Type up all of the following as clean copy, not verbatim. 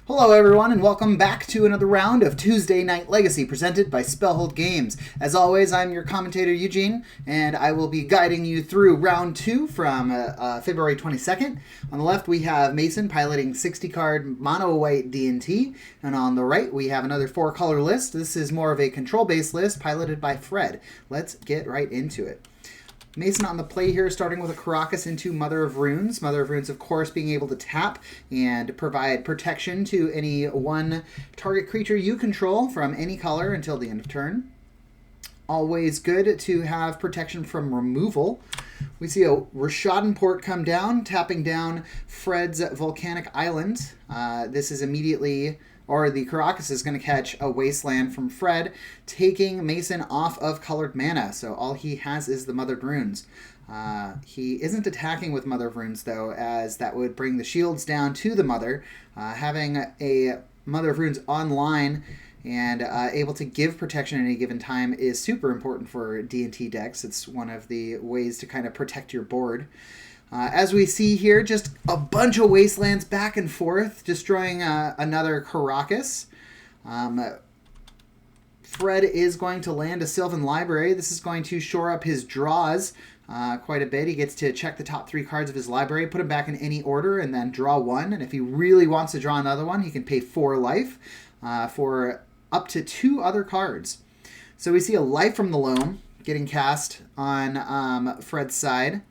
Hello everyone and welcome back to another round of Tuesday Night Legacy presented by Spellhold Games. As always, I'm your commentator Eugene and I will be guiding you through round 2 from February 22nd. On the left we have Mason piloting 60 card mono white DnT, and on the right we have another 4 color list. This is more of a control based list piloted by Fred. Let's get right into it. Mason on the play here, starting with a Caracas into Mother of Runes. Mother of Runes, of course, being able to tap and provide protection to any one target creature you control from any color until the end of turn. Always good to have protection from removal. We see a Rishadan Port come down, tapping down Fred's Volcanic Island. This is immediately... or the Caracas is going to catch a Wasteland from Fred, taking Mason off of colored mana. So all he has is the Mother of Runes. He isn't attacking with Mother of Runes, though, as that would bring the shields down to the Mother. Having a Mother of Runes online and able to give protection at any given time is super important for DnT decks. It's one of the ways to kind of protect your board. As we see here, just a bunch of Wastelands back and forth, destroying another Caracas. Fred is going to land a Sylvan Library. This is going to shore up his draws quite a bit. He gets to check the top 3 cards of his library, put them back in any order, and then draw one. And if he really wants to draw another one, he can pay 4 life for up to 2 other cards. So we see a Life from the Loam getting cast on Fred's side.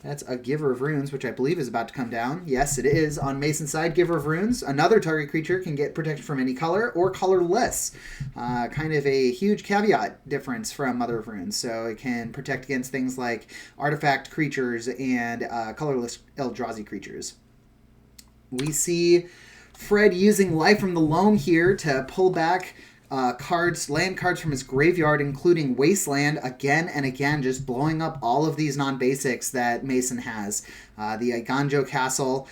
That's a Giver of Runes, which I believe is about to come down. Yes, it is. On Mason's side, Giver of Runes. Another target creature can get protection from any color or colorless. Kind of a huge caveat difference from Mother of Runes. So it can protect against things like artifact creatures and colorless Eldrazi creatures. We see Fred using Life from the Loam here to pull back land cards from his graveyard, including Wasteland, again and again, just blowing up all of these non-basics that Mason has. The Iganjo Castle,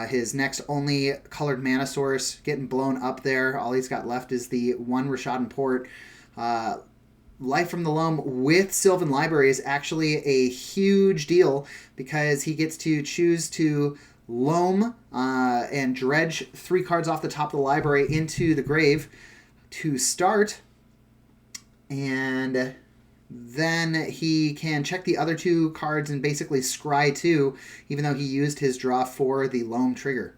his next only colored mana source, getting blown up there. All he's got left is the one Rishadan Port. Life from the Loam with Sylvan Library is actually a huge deal because he gets to choose to loam and dredge 3 cards off the top of the library into the grave to start, and then he can check the other 2 cards and basically scry 2, even though he used his draw for the loam trigger.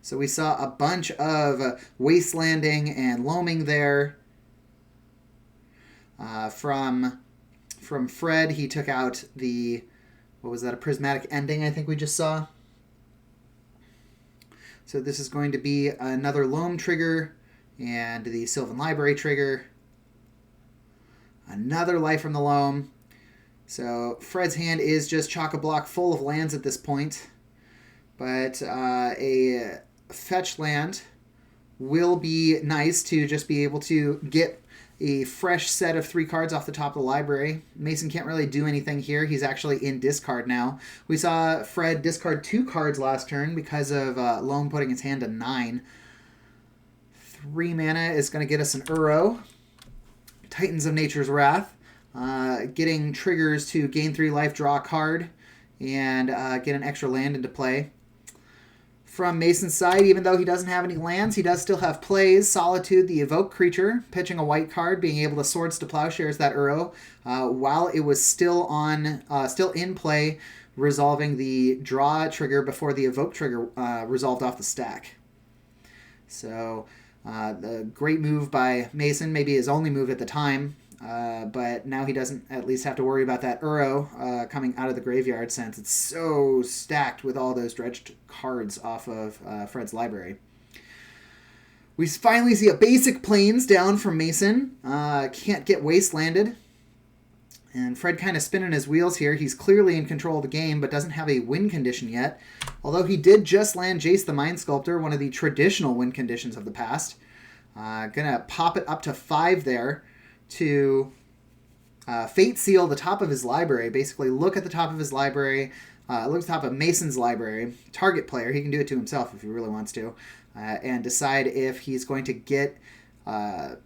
So we saw a bunch of wastelanding and loaming there. From Fred, he took out the, what was that, a Prismatic Ending I think we just saw. So this is going to be another loam trigger, and the Sylvan Library trigger. Another Life from the Loam. So Fred's hand is just chock-a-block full of lands at this point. But a fetch land will be nice to just be able to get a fresh set of 3 cards off the top of the library. Mason can't really do anything here. He's actually in discard now. We saw Fred discard 2 cards last turn because of Loam putting his hand to 9. 3 mana is going to get us an Uro. Titans of Nature's Wrath. Getting triggers to gain 3 life, draw a card, and get an extra land into play. From Mason's side, even though he doesn't have any lands, he does still have plays. Solitude, the Evoke creature, pitching a white card, being able to Swords to Plowshares that Uro, while it was still in play, resolving the draw trigger before the Evoke trigger resolved off the stack. So... the great move by Mason, maybe his only move at the time, but now he doesn't at least have to worry about that Uro coming out of the graveyard since it's so stacked with all those dredged cards off of Fred's library. We finally see a basic Plains down from Mason. Can't get Wastelanded. And Fred kind of spinning his wheels here. He's clearly in control of the game, but doesn't have a win condition yet. Although he did just land Jace the Mind Sculptor, one of the traditional win conditions of the past. Gonna pop it up to 5 there to Fate Seal the top of his library. Basically look at the top of his library, look at the top of Mason's library, target player, he can do it to himself if he really wants to, and decide if he's going to get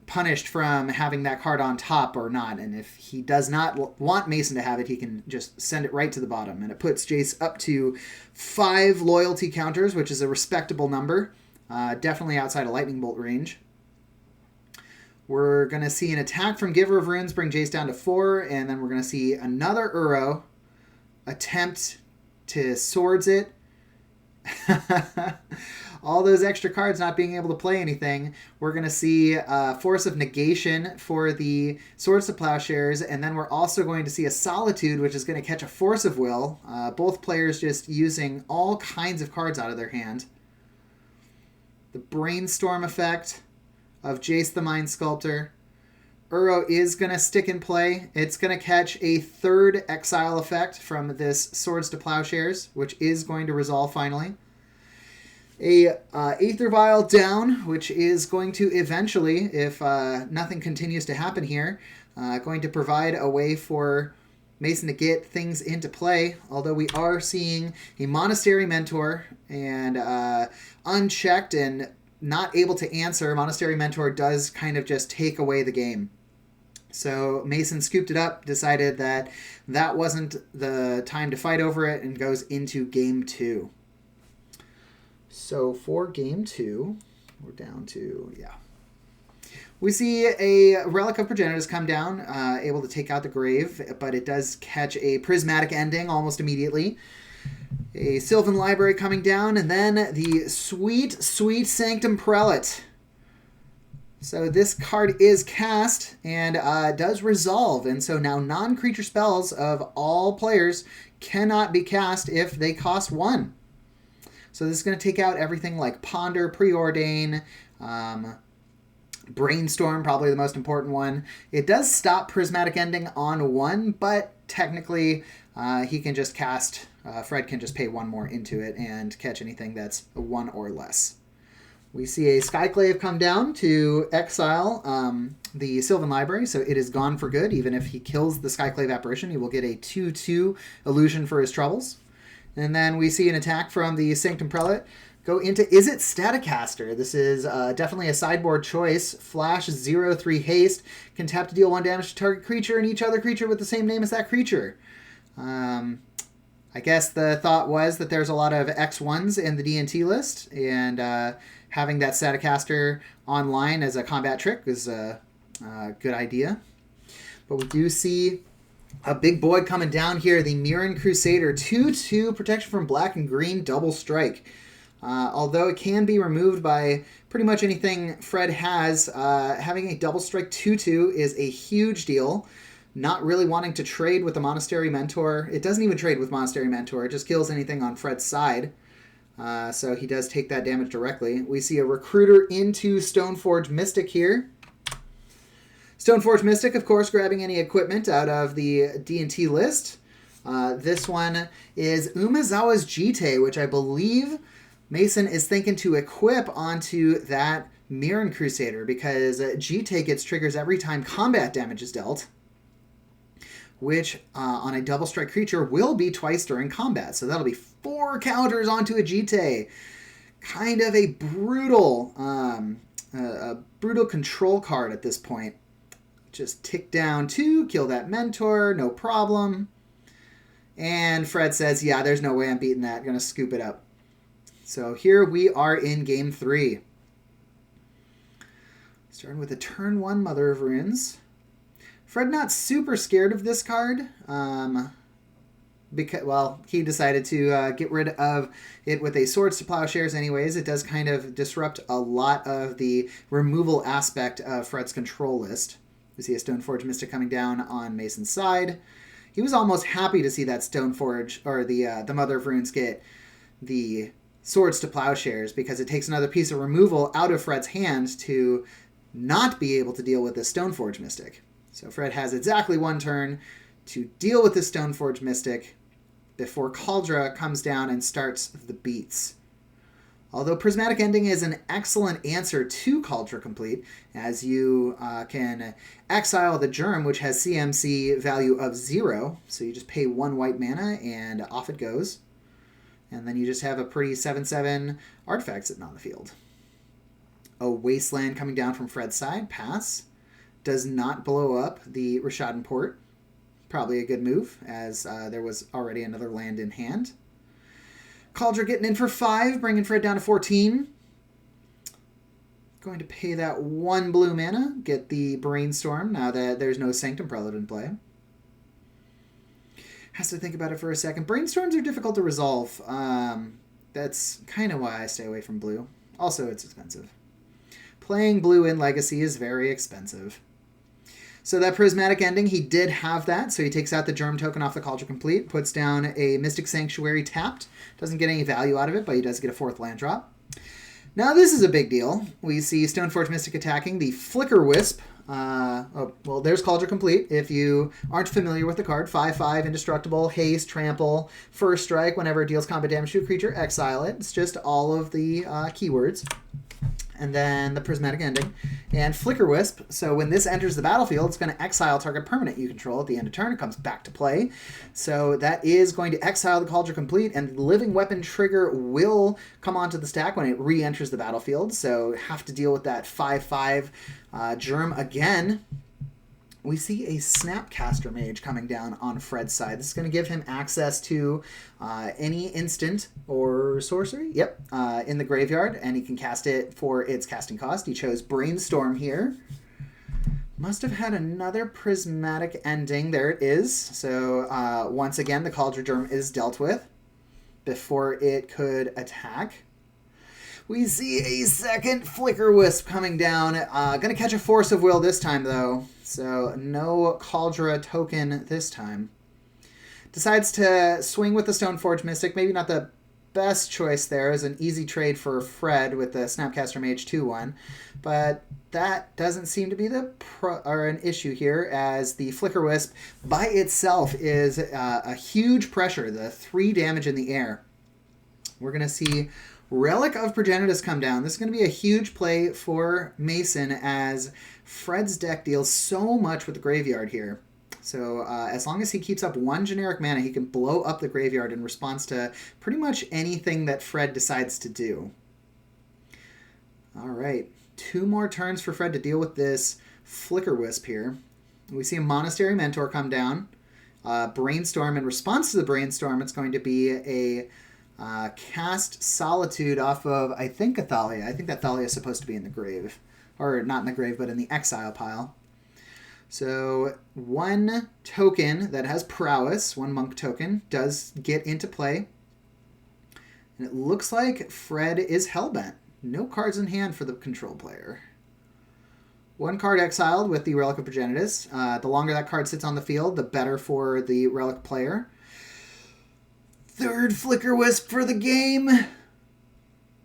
punished from having that card on top or not. And if he does not want Mason to have it, he can just send it right to the bottom. And it puts Jace up to 5 loyalty counters, which is a respectable number. definitely outside of lightning bolt range. We're going to see an attack from Giver of Runes bring Jace down to 4, and then we're going to see another Uro attempt to swords it. All those extra cards not being able to play anything. We're going to see Force of Negation for the Swords to Plowshares, and then we're also going to see a Solitude, which is going to catch a Force of Will. Both players just using all kinds of cards out of their hand. The Brainstorm effect of Jace the Mind Sculptor. Uro is going to stick in play. It's going to catch a third exile effect from this Swords to Plowshares, which is going to resolve finally. A Aether Vial down, which is going to eventually, if nothing continues to happen here, going to provide a way for Mason to get things into play, although we are seeing a Monastery Mentor, and unchecked and not able to answer, Monastery Mentor does kind of just take away the game. So Mason scooped it up, decided that that wasn't the time to fight over it, and goes into game 2. So for game 2, we're down to, we see a Relic of Progenitus come down, able to take out the Grave, but it does catch a Prismatic Ending almost immediately. A Sylvan Library coming down, and then the sweet, sweet Sanctum Prelate. So this card is cast and does resolve, and so now non-creature spells of all players cannot be cast if they cost 1. So this is going to take out everything like Ponder, Preordain, Brainstorm, probably the most important one. It does stop Prismatic Ending on 1, but technically he can just cast, Fred can just pay 1 more into it and catch anything that's a 1 or less. We see a Skyclave come down to exile the Sylvan Library, so it is gone for good. Even if he kills the Skyclave Apparition, he will get a 2/2 illusion for his troubles. And then we see an attack from the Sanctum Prelate go into Izzet Staticaster. This is definitely a sideboard choice. Flash 0/3 haste. Can tap to deal 1 damage to target creature and each other creature with the same name as that creature. I guess the thought was that there's a lot of X1s in the DnT list, and having that Staticaster online as a combat trick is a good idea. But we do see a big boy coming down here, the Mirren Crusader, 2/2 protection from black and green, double strike. Although it can be removed by pretty much anything Fred has, having a double strike 2/2 is a huge deal. Not really wanting to trade with the Monastery Mentor. It doesn't even trade with Monastery Mentor. It just kills anything on Fred's side. So he does take that damage directly. We see a Recruiter into Stoneforge Mystic here. Stoneforge Mystic, of course, grabbing any equipment out of the DnT list. This one is Umezawa's Jite, which I believe Mason is thinking to equip onto that Mirren Crusader, because Jite gets triggers every time combat damage is dealt, which on a double strike creature will be twice during combat. So that'll be 4 counters onto a Jite. Kind of a brutal control card at this point. Just tick down 2, kill that Mentor, no problem. And Fred says, yeah, there's no way I'm beating that. Gonna scoop it up. So here we are in game 3. Starting with a turn 1 Mother of Runes. Fred not super scared of this card. Because, well, he decided to get rid of it with a Swords to Plowshares anyways. It does kind of disrupt a lot of the removal aspect of Fred's control list. We see a Stoneforge Mystic coming down on Mason's side. He was almost happy to see that Stoneforge, or the Mother of Runes, get the Swords to Plowshares, because it takes another piece of removal out of Fred's hand to not be able to deal with this Stoneforge Mystic. So Fred has exactly 1 turn to deal with this Stoneforge Mystic before Kaldra comes down and starts the beats. Although Prismatic Ending is an excellent answer to Kaldra Complete, as you can exile the Germ, which has CMC value of 0, so you just pay 1 white mana and off it goes. And then you just have a pretty 7/7 artifact sitting on the field. A Wasteland coming down from Fred's side, pass. Does not blow up the Rishadan Port. Probably a good move, as there was already another land in hand. Kaldra getting in for 5, bringing Fred down to 14. Going to pay that 1 blue mana, get the Brainstorm now that there's no Sanctum Prelate in play. Has to think about it for a second. Brainstorms are difficult to resolve. That's kind of why I stay away from blue. Also, it's expensive. Playing blue in Legacy is very expensive. So that Prismatic Ending, he did have that. So he takes out the Germ token off the Cauldron Complete, puts down a Mystic Sanctuary tapped. Doesn't get any value out of it, but he does get a 4th land drop. Now this is a big deal. We see Stoneforge Mystic attacking the Flicker Wisp. Well, there's Cauldron Complete. If you aren't familiar with the card, 5/5, Indestructible, Haste, Trample, First Strike. Whenever it deals combat damage to a creature, exile it. It's just all of the keywords. And then the Prismatic Ending. And Flicker Wisp. So when this enters the battlefield, it's going to exile target permanent you control at the end of turn. It comes back to play. So that is going to exile the Cauldron Complete, and the Living Weapon trigger will come onto the stack when it re-enters the battlefield. So have to deal with that 5/5 Germ again. We see a Snapcaster Mage coming down on Fred's side. This is going to give him access to any instant or sorcery, in the graveyard, and he can cast it for its casting cost. He chose Brainstorm here. Must have had another Prismatic Ending. There it is. So once again, the Cauldron Germ is dealt with before it could attack. We see a second Flicker Wisp coming down. Going to catch a Force of Will this time, though. So no Cauldron token this time. Decides to swing with the Stoneforge Mystic. Maybe not the best choice there. Is an easy trade for Fred with the Snapcaster Mage 2/1. But that doesn't seem to be an issue here, as the Flicker Wisp by itself is a huge pressure. The 3 damage in the air. We're going to see Relic of Progenitus come down. This is going to be a huge play for Mason, as Fred's deck deals so much with the graveyard here. So as long as he keeps up 1 generic mana, he can blow up the graveyard in response to pretty much anything that Fred decides to do. All right, 2 more turns for Fred to deal with this Flicker Wisp here. We see a Monastery Mentor come down. Brainstorm. In response to the Brainstorm, it's going to be a cast Solitude off of, I think, a Thalia. I think that Thalia is supposed to be in the grave. Or not in the grave, but in the exile pile. So 1 token that has prowess, 1 monk token, does get into play. And it looks like Fred is hellbent. No cards in hand for the control player. 1 card exiled with the Relic of Progenitus. The longer that card sits on the field, the better for the Relic player. 3rd Flicker Wisp for the game.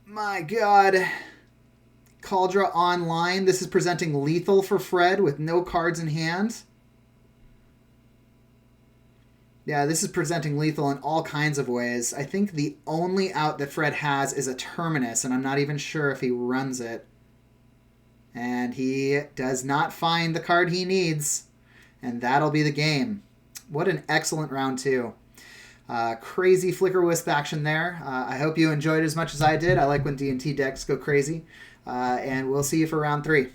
My God. Cauldron online. This is presenting lethal for Fred with no cards in hand. Yeah, this is presenting lethal in all kinds of ways. I think the only out that Fred has is a Terminus, and I'm not even sure if he runs it. And he does not find the card he needs. And that'll be the game. What an excellent round 2. Crazy Flicker Wisp action there. I hope you enjoyed it as much as I did. I like when DnT decks go crazy. And we'll see you for round 3.